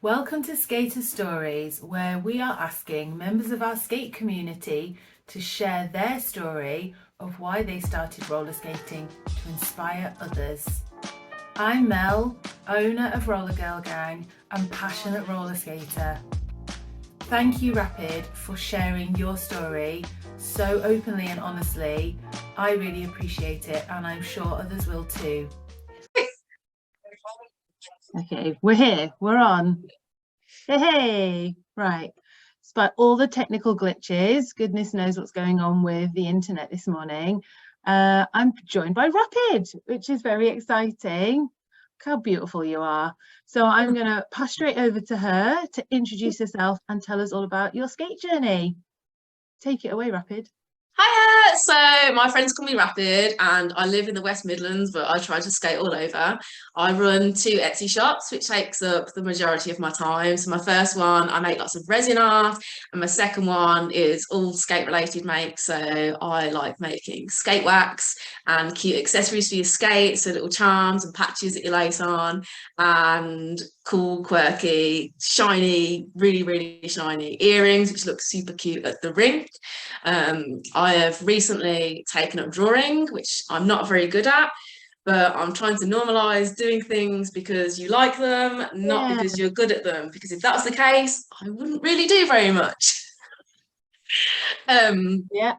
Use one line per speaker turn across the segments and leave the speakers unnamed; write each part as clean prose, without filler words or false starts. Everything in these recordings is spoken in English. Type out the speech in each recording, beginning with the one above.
Welcome to Skater Stories, where we are asking members of our skate community to share their story of why they started roller skating to inspire others. I'm Mel, owner of Roller Girl Gang and passionate roller skater. Thank you, Rapid, for sharing your story so openly and honestly. I really appreciate it, and I'm sure others will too.
Okay, we're here, we're on. Hey, right. Despite all the technical glitches, goodness knows what's going on with the internet this morning. I'm joined by Rapid, which is very exciting. Look how beautiful you are. So I'm going to pass straight over to her to introduce herself and tell us all about your skate journey. Take it away, Rapid.
Hiya! So my friends call me Rapid and I live in the West Midlands, but I try to skate all over. I run 2 Etsy shops, which takes up the majority of my time. So my first one, I make lots of resin art, and my second one is all skate related makes. So I like making skate wax and cute accessories for your skates, so little charms and patches that you lace on, and cool, quirky, shiny, really shiny earrings, which look super cute at the rink. I have recently taken up drawing, which I'm not very good at, but I'm trying to normalise doing things because you like them, not because you're good at them. Because if that was the case, I wouldn't really do very much.
Yeah.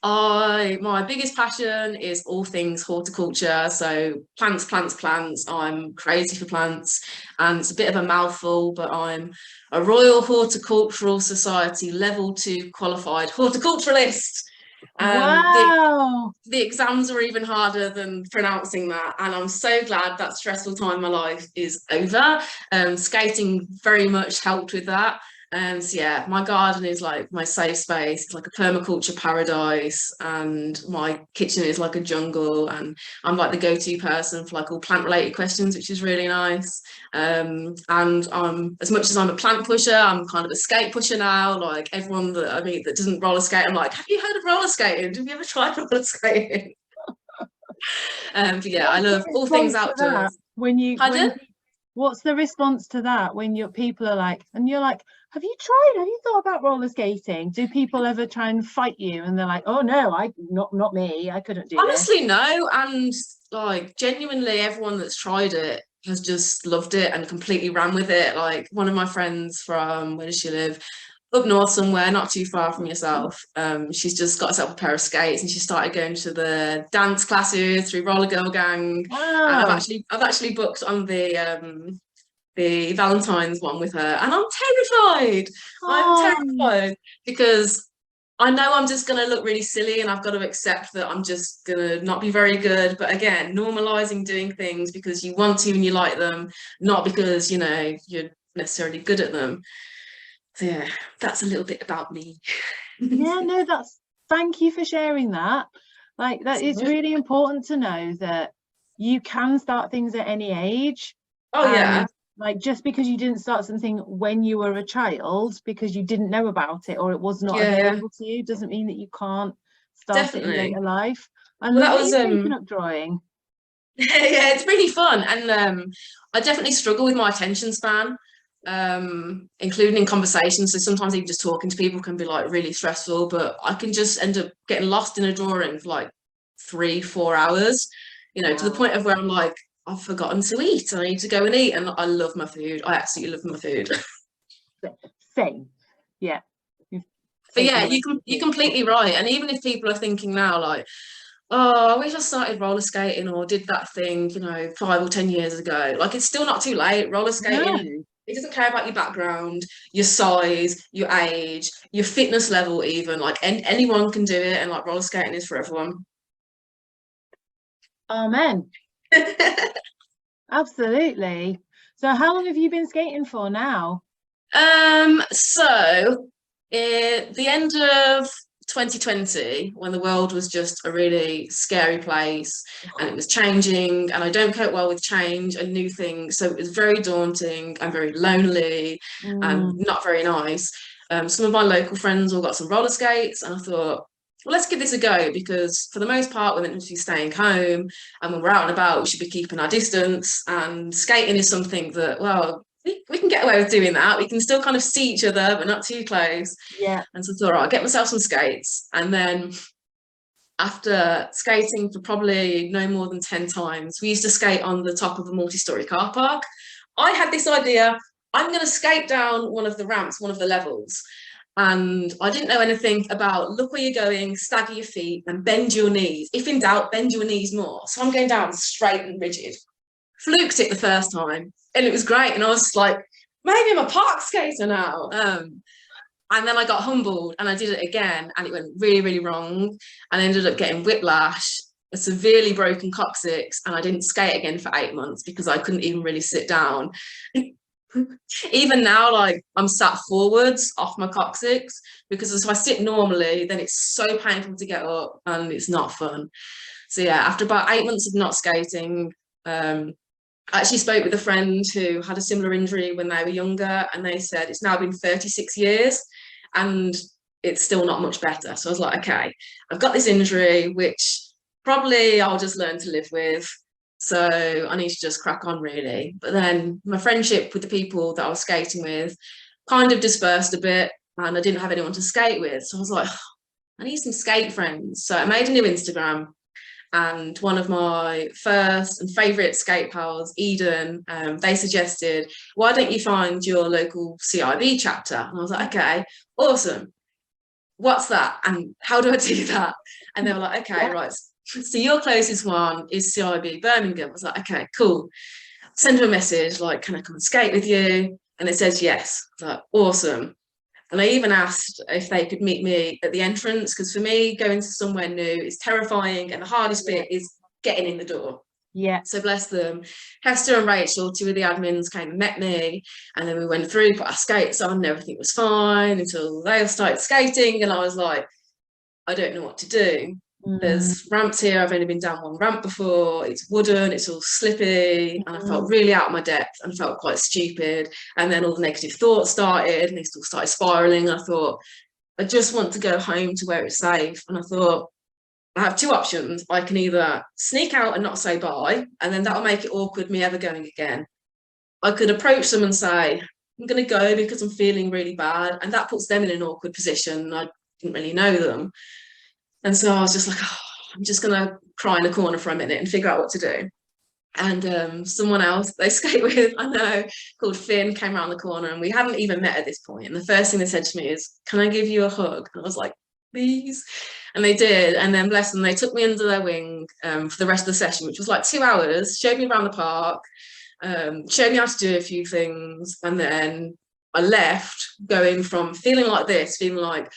My biggest passion is all things horticulture. So plants. I'm crazy for plants, and it's a bit of a mouthful, but I'm a Royal Horticultural Society level 2 qualified horticulturalist.
Wow.
The exams are even harder than pronouncing that, and I'm so glad that stressful time in my life is over. Skating very much helped with that. So yeah, my garden is like my safe space. It's like a permaculture paradise, and my kitchen is like a jungle, and I'm like the go-to person for like all plant-related questions, which is really nice. And I'm, as much as I'm a plant pusher, I'm kind of a skate pusher now. Like everyone that I meet that doesn't roller skate, I'm like, have you heard of roller skating? Have you ever tried roller skating? But yeah, I love all things outdoors. Pardon?
What's the response to that when your people are like, and you're like, have you tried? Have you thought about roller skating? Do people ever try and fight you? And they're like, oh no, not me. I couldn't do this.
Honestly, no. And like genuinely, everyone that's tried it has just loved it and completely ran with it. Like one of my friends from, where does she live? Up north somewhere, not too far from yourself. She's just got herself a pair of skates and she started going to the dance classes through Roller Girl Gang.
Wow.
And I've actually booked on the Valentine's one with her, and I'm terrified. I'm terrified because I know I'm just going to look really silly and I've got to accept that I'm just going to not be very good. But again, normalizing doing things because you want to and you like them, not because, you know, you're necessarily good at them. So yeah, that's a little bit about me.
Yeah, no, thank you for sharing that. Like that is really important to know that you can start things at any age.
Oh yeah.
Like just because you didn't start something when you were a child because you didn't know about it or it was not available to you doesn't mean that you can't start it in later life. I love that you've taken up drawing.
Yeah, it's really fun, and I definitely struggle with my attention span, including in conversations. So sometimes even just talking to people can be like really stressful, but I can just end up getting lost in a drawing for like 3-4 hours, you know, to the point of where I'm like, I've forgotten to eat. I need to go and eat. And I love my food. I absolutely love my food.
Same. Yeah.
But yeah, you're completely right. And even if people are thinking now, like, oh, I wish I started roller skating or did that thing, you know, 5 or 10 years ago. Like, it's still not too late. Roller skating, it doesn't care about your background, your size, your age, your fitness level, even. Like, anyone can do it. And like, roller skating is for everyone.
Amen. Absolutely. So how long have you been skating for now?
So at the end of 2020, when the world was just a really scary place and it was changing, and I don't cope well with change and new things, so it was very daunting and very lonely and not very nice. Some of my local friends all got some roller skates, and I thought, well, let's give this a go, because for the most part we're meant to be staying home, and when we're out and about we should be keeping our distance, and skating is something that, well, we can get away with doing that. We can still kind of see each other, but not too close.
Yeah.
And so I thought, all right, I'll get myself some skates. And then after skating for probably no more than 10 times, we used to skate on the top of a multi-story car park. I had this idea, I'm going to skate down one of the ramps, one of the levels. And I didn't know anything about look where you're going, stagger your feet and bend your knees. If in doubt, bend your knees more. So I'm going down straight and rigid. Fluked it the first time and it was great. And I was like, maybe I'm a park skater now. And then I got humbled and I did it again and it went really, really wrong. And I ended up getting whiplash, a severely broken coccyx, and I didn't skate again for 8 months because I couldn't even really sit down. Even now, like I'm sat forwards off my coccyx because if I sit normally, then it's so painful to get up and it's not fun. So yeah, after about 8 months of not skating, I actually spoke with a friend who had a similar injury when they were younger, and they said it's now been 36 years and it's still not much better. So I was like, okay, I've got this injury, which probably I'll just learn to live with. So I need to just crack on really. But then my friendship with the people that I was skating with kind of dispersed a bit and I didn't have anyone to skate with. So I was like, oh, I need some skate friends. So I made a new Instagram. And one of my first and favourite skate pals, Eden, they suggested, why don't you find your local CIB chapter? And I was like, okay, awesome. What's that? And how do I do that? And they were like, okay, right. So your closest one is CIB Birmingham. I was like, okay, cool. Send them a message, like, can I come and skate with you? And it says yes. I was like, awesome. And I even asked if they could meet me at the entrance, because for me, going to somewhere new is terrifying. And the hardest bit is getting in the door.
Yeah.
So bless them. Hester and Rachel, two of the admins, came and met me. And then we went through, put our skates on, and everything was fine until they started skating. And I was like, I don't know what to do. There's ramps here. I've only been down one ramp before. It's wooden, it's all slippy, and I felt really out of my depth and felt quite stupid. And then all the negative thoughts started and they still started spiraling. I thought, I just want to go home to where it's safe. And I thought, I have two options. I can either sneak out and not say bye, and then that'll make it awkward me ever going again. I could approach them and say, I'm going to go because I'm feeling really bad. And that puts them in an awkward position. I didn't really know them. And so I was just like, oh, I'm just going to cry in a corner for a minute and figure out what to do. And someone else they skate with, I know, called Finn, came around the corner, and we hadn't even met at this point. And the first thing they said to me is, can I give you a hug? And I was like, please. And they did. And then bless them, they took me under their wing for the rest of the session, which was like 2 hours, showed me around the park, showed me how to do a few things. And then I left going from feeling like this, feeling like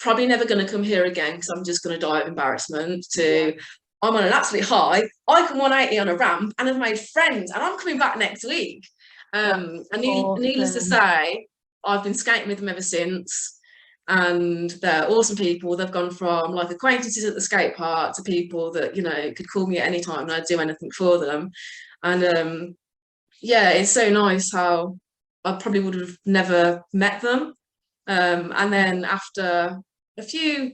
probably never going to come here again because I'm just going to die of embarrassment, to I'm on an absolute high. I can 180 on a ramp and I've made friends and I'm coming back next week. And needless to say, I've been skating with them ever since, and they're awesome people. They've gone from like acquaintances at the skate park to people that, you know, could call me at any time and I'd do anything for them. And yeah, it's so nice how I probably would have never met them. And then after a few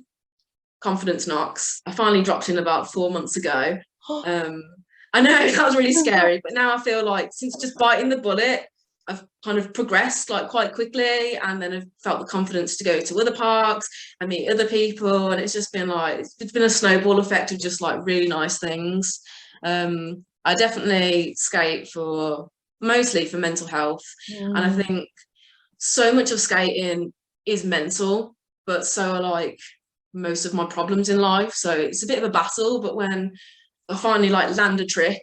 confidence knocks, I finally dropped in about 4 months ago. I know that was really scary, but now I feel like since just biting the bullet, I've kind of progressed like quite quickly, and then I've felt the confidence to go to other parks and meet other people, and it's just been like, it's been a snowball effect of just like really nice things. I definitely skate for mostly for mental health, and I think so much of skating is mental, but so are like most of my problems in life. So it's a bit of a battle, but when I finally like land a trick,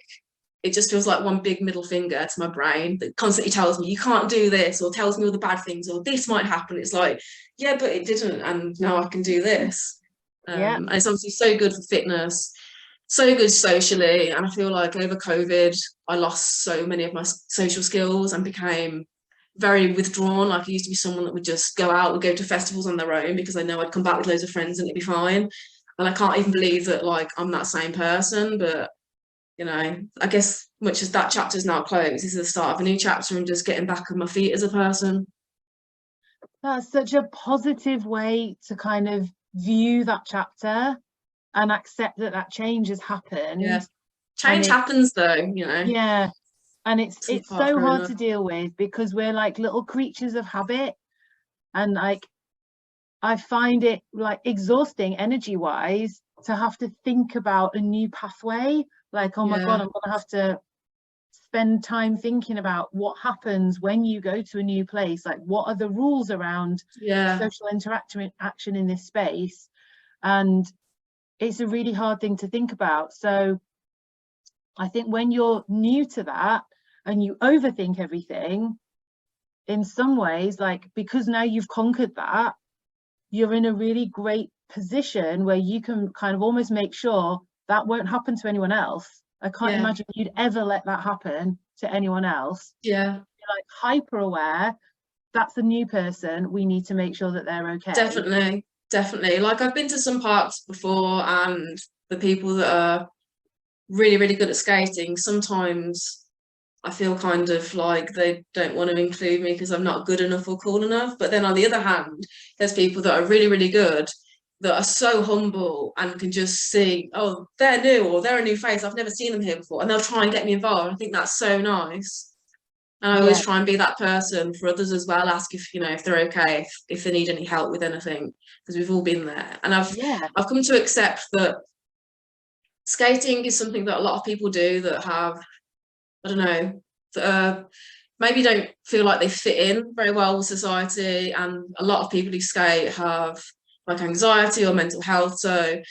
it just feels like one big middle finger to my brain that constantly tells me you can't do this, or tells me all the bad things, or this might happen. It's like, yeah, but it didn't, and now I can do this. And it's obviously so good for fitness, so good socially, and I feel like over COVID I lost so many of my social skills and became very withdrawn. Like I used to be someone that would just go out, would go to festivals on their own because I know I'd come back with loads of friends and it'd be fine. And I can't even believe that like I'm that same person. But you know, I guess much as that chapter's now closed, this is the start of a new chapter and just getting back on my feet as a person.
That's such a positive way to kind of view that chapter and accept that that change has happened.
Yeah, change happens though, you know.
Yeah, And it's
Some part
so
growing
hard
up.
to deal with because we're like little creatures of habit, and like I find it like exhausting energy wise to have to think about a new pathway. Like, oh my God,
Yeah,
I'm gonna have to spend time thinking about what happens when you go to a new place. Like, what are the rules around
yeah,
social interaction action in this space? And it's a really hard thing to think about. So I think when you're new to that and you overthink everything, in some ways, like, because now you've conquered that, you're in a really great position where you can kind of almost make sure that won't happen to anyone else. I can't
yeah,
imagine you'd ever let that happen to anyone else.
yeah.
You're like hyper aware, that's a new person, we need to make sure that they're okay.
Definitely, definitely. Like I've been to some parks before, and the people that are really, really good at skating, sometimes I feel kind of like they don't want to include me because I'm not good enough or cool enough. But then on the other hand, there's people that are really, really good, that are so humble and can just see, oh, they're new or they're a new face, I've never seen them here before, and they'll try and get me involved. I think that's so nice. And I
Yeah,
always try and be that person for others as well, ask if, if they're okay, if they need any help with anything, because we've all been there. And
yeah,
I've come to accept that skating is something that a lot of people do that have, I don't know, maybe don't feel like they fit in very well with society. And a lot of people who skate have like anxiety or mental health. So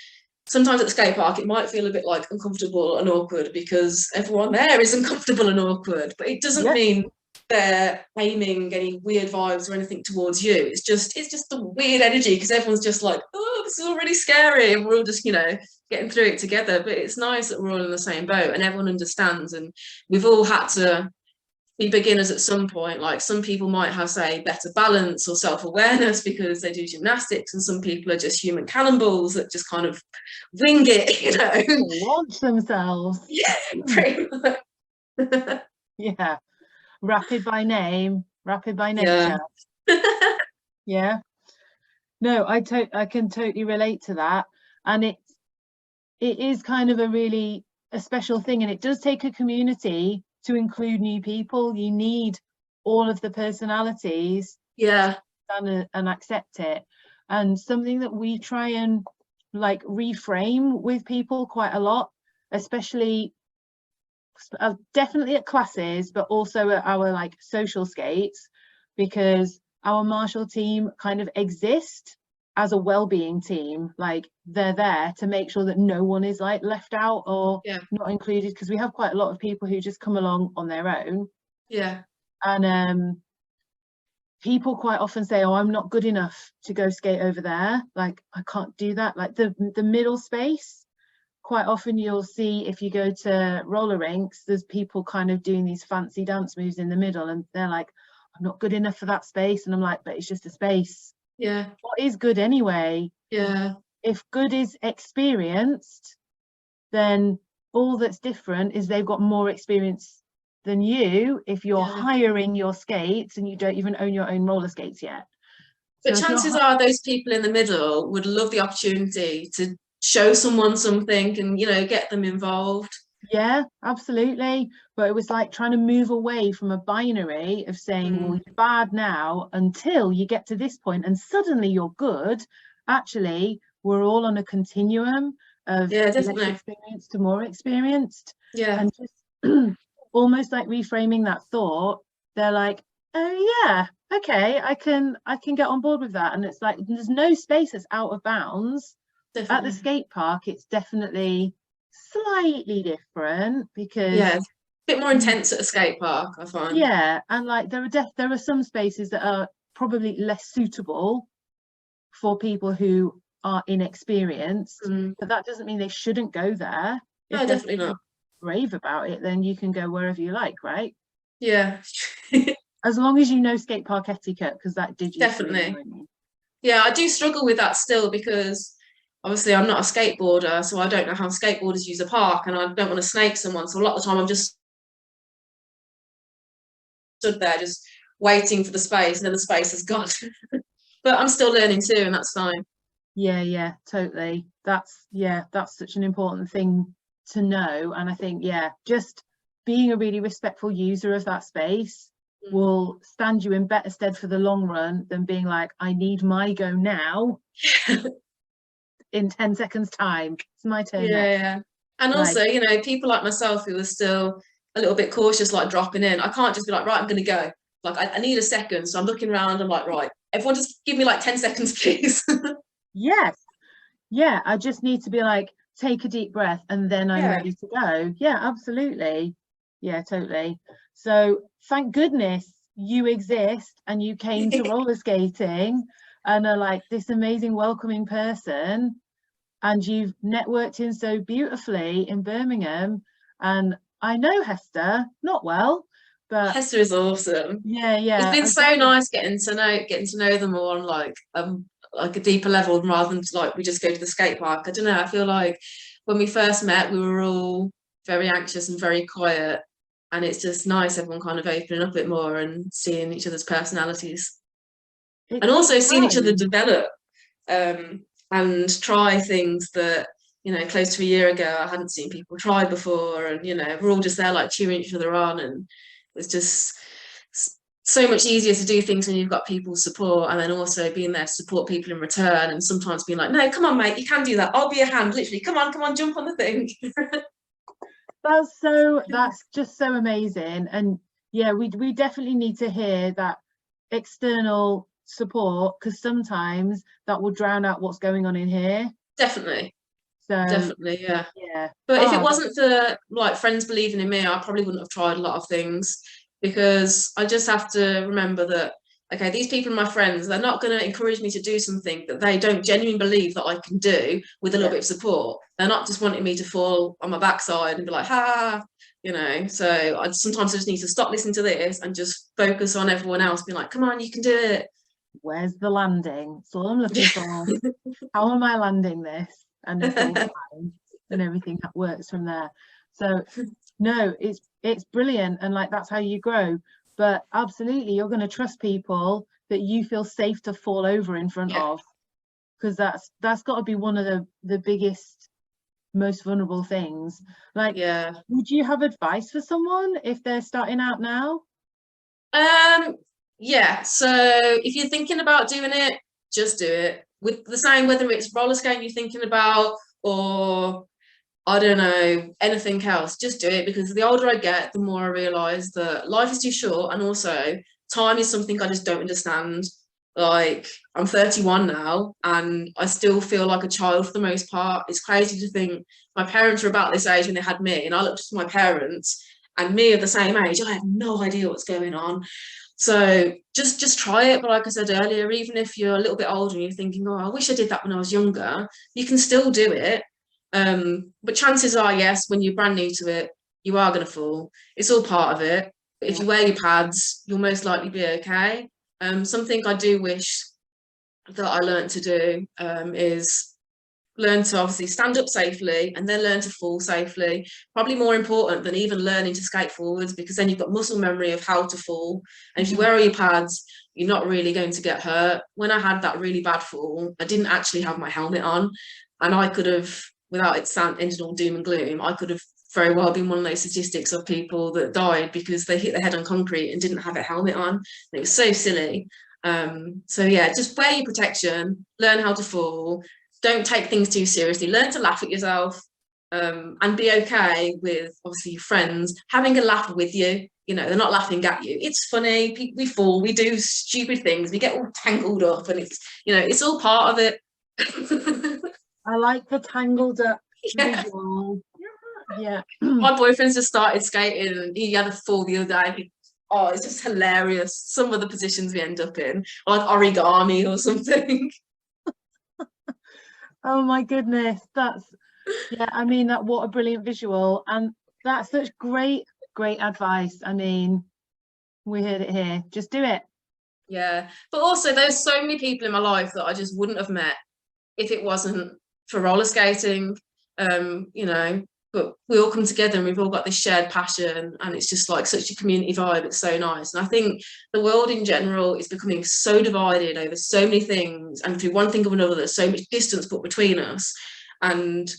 sometimes at the skate park, it might feel a bit like uncomfortable and awkward because everyone there is uncomfortable and awkward, but it doesn't
yeah,
mean they're aiming any weird vibes or anything towards you. It's just the weird energy because everyone's just like, oh, this is all really scary, and we're all just, getting through it together. But it's nice that we're all in the same boat and everyone understands, and we've all had to be beginners at some point. Like some people might have, say, better balance or self-awareness because they do gymnastics, and some people are just human cannonballs that just kind of wing it.
launch themselves.
Yeah, pretty much.
Yeah, rapid by name, rapid by
Yeah.
nature. Yeah, no, I can totally relate to that. And it is kind of a special thing, and it does take a community to include new people. You need all of the personalities
Yeah.
and accept it. And something that we try and like reframe with people quite a lot, especially definitely at classes, but also at our like social skates, because our martial team kind of exist as a well-being team. Like they're there to make sure that no one is like left out or
Yeah.
not included, because we have quite a lot of people who just come along on their own.
Yeah.
And people quite often say, oh, I'm not good enough to go skate over there, like I can't do that. Like the middle space, quite often you'll see, if you go to roller rinks, there's people kind of doing these fancy dance moves in the middle, and they're like, I'm not good enough for that space. And I'm like, but it's just a space.
Yeah.
What is good anyway?
Yeah.
If good is experienced, then all that's different is they've got more experience than you if you're
Yeah.
hiring your skates and you don't even own your own roller skates yet.
But
So if
chances are those people in the middle would love the opportunity to show someone something and, get them involved.
yeah, absolutely. But it was like trying to move away from a binary of saying, well, you're bad now until you get to this point and suddenly you're good. Actually, we're all on a continuum of
Yeah,
less
definitely.
experienced to more experienced.
Yeah.
And just almost like reframing that thought, they're like, oh yeah, okay, I can get on board with that. And it's like there's no space that's out of bounds. At the
Definitely.
skate park, it's definitely slightly different because
Yeah. A bit more intense at a skate park, I find.
yeah, and like there are some spaces that are probably less suitable for people who are inexperienced, but that doesn't mean they shouldn't go there. If
No,
they're
definitely not.
brave about it, then you can go wherever you like, right?
Yeah.
As long as you know skate park etiquette, because that did used to really
Definitely.
annoy me.
Yeah, I do struggle with that still because obviously I'm not a skateboarder, so I don't know how skateboarders use a park, and I don't want to snake someone. So a lot of the time I'm just stood there just waiting for the space, and then the space is gone. But I'm still learning too, and that's fine.
Yeah, totally. That's such an important thing to know. And I think, yeah, just being a really respectful user of that space will stand you in better stead for the long run than being like, I need my go now in 10 seconds time. It's my turn next.
Yeah. And
Right.
also, you know, people like myself who are still a little bit cautious, like dropping in, I can't just be like, right, I'm going to go. Like, I need a second. So I'm looking around, I'm like, right, everyone just give me like 10 seconds, please.
Yes. Yeah, I just need to be like, take a deep breath and then I'm
Yeah.
ready to go. Yeah, absolutely. Yeah, totally. So thank goodness you exist and you came to roller skating and are like this amazing welcoming person, and you've networked in so beautifully in Birmingham. And I know Hester not well, but
Hester is awesome.
yeah,
It's been so nice getting to know them all on like a deeper level rather than like we just go to the skate park. I don't know, I feel like when we first met we were all very anxious and very quiet, and it's just nice everyone kind of opening up a bit more and seeing each other's personalities, and also seeing each other develop and try things that, you know, close to a year ago I hadn't seen people try before, and you know, we're all just there like cheering each other on, and it's just so much easier to do things when you've got people's support, and then also being there to support people in return, and sometimes being like, no, come on mate, you can do that, I'll be a hand, literally, come on, jump on the thing.
That's just so amazing. And yeah, we definitely need to hear that external support, because sometimes that will drown out what's going on in here.
Definitely.
So
Definitely, yeah.
Yeah.
But if it wasn't for like friends believing in me, I probably wouldn't have tried a lot of things, because I just have to remember that, okay, these people are my friends, they're not going to encourage me to do something that they don't genuinely believe that I can do with a little bit of support. They're not just wanting me to fall on my backside and be like, ha, you know. So I sometimes just need to stop listening to this and just focus on everyone else, being like, come on, you can do it.
Where's the landing? That's all I'm looking for. How am I landing this? And the full time and everything that works from there. So no, it's brilliant, and like that's how you grow. But absolutely, you're going to trust people that you feel safe to fall over in front of, because that's got to be one of the biggest, most vulnerable things. Like, would you have advice for someone if they're starting out now?
Yeah, so if you're thinking about doing it, just do it. With the same, whether it's roller skating you're thinking about, or I don't know, anything else, just do it, because the older I get, the more I realise that life is too short, and also time is something I just don't understand. Like, I'm 31 now and I still feel like a child for the most part. It's crazy to think my parents were about this age when they had me, and I looked at my parents and me at the same age, I have no idea what's going on. So just try it. But like I said earlier, even if you're a little bit older and you're thinking, oh, I wish I did that when I was younger, you can still do it. But chances are, yes, when you're brand new to it, you are going to fall. It's all part of it. But if you wear your pads, you'll most likely be okay. Something I do wish that I learned to do is learn to obviously stand up safely, and then learn to fall safely. Probably more important than even learning to skate forwards, because then you've got muscle memory of how to fall. And if you wear all your pads, you're not really going to get hurt. When I had that really bad fall, I didn't actually have my helmet on, and I could have, without it ending all doom and gloom, I could have very well been one of those statistics of people that died because they hit their head on concrete and didn't have a helmet on. And it was so silly. So yeah, just wear your protection, learn how to fall, don't take things too seriously, learn to laugh at yourself, and be okay with obviously your friends having a laugh with you. You know, they're not laughing at you. It's funny, we fall, we do stupid things, we get all tangled up, and it's, you know, it's all part of it.
I like the tangled up visual. Yeah.
My boyfriend's just started skating and he had a fall the other day. Oh, it's just hilarious. Some of the positions we end up in, like origami or something.
Oh my goodness, I mean, what a brilliant visual, and that's such great advice. I mean, we heard it here, just do it.
Yeah, but also there's so many people in my life that I just wouldn't have met if it wasn't for roller skating. You know, but we all come together and we've all got this shared passion, and it's just like such a community vibe. It's so nice. And I think the world in general is becoming so divided over so many things, and through one thing or another there's so much distance put between us. And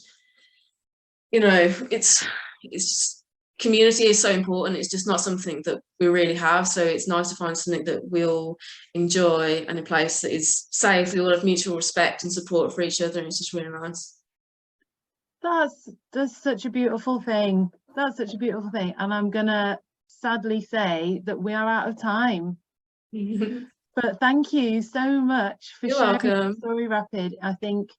you know, it's community is so important. It's just not something that we really have. So it's nice to find something that we'll enjoy and a place that is safe. We all have mutual respect and support for each other, and it's just really nice.
That's such a beautiful thing. That's such a beautiful thing. And I'm gonna sadly say that we are out of time. But thank you so much for
You're
sharing
welcome.
your story, Rapid. I think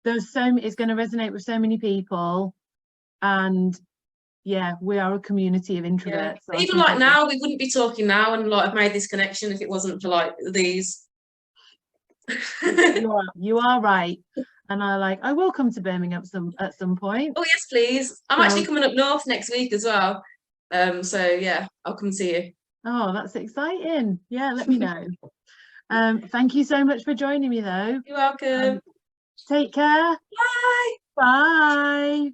it's going to resonate with so many people, and yeah, we are a community of introverts.
Yeah.
So
Even like now, we wouldn't be talking now and like I've made this connection if it wasn't for like these.
you are right. And I will come to Birmingham at some point.
Oh yes, please. I'm actually coming up north next week as well. So yeah, I'll come see you.
Oh, that's exciting. Yeah, let me know. Thank you so much for joining me though.
You're welcome.
Take care.
Bye.
Bye.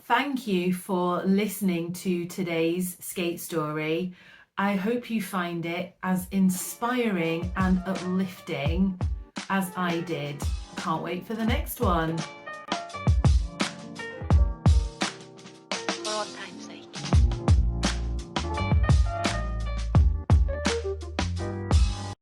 Thank you for listening to today's skate story. I hope you find it as inspiring and uplifting as I did. Can't wait for the next one.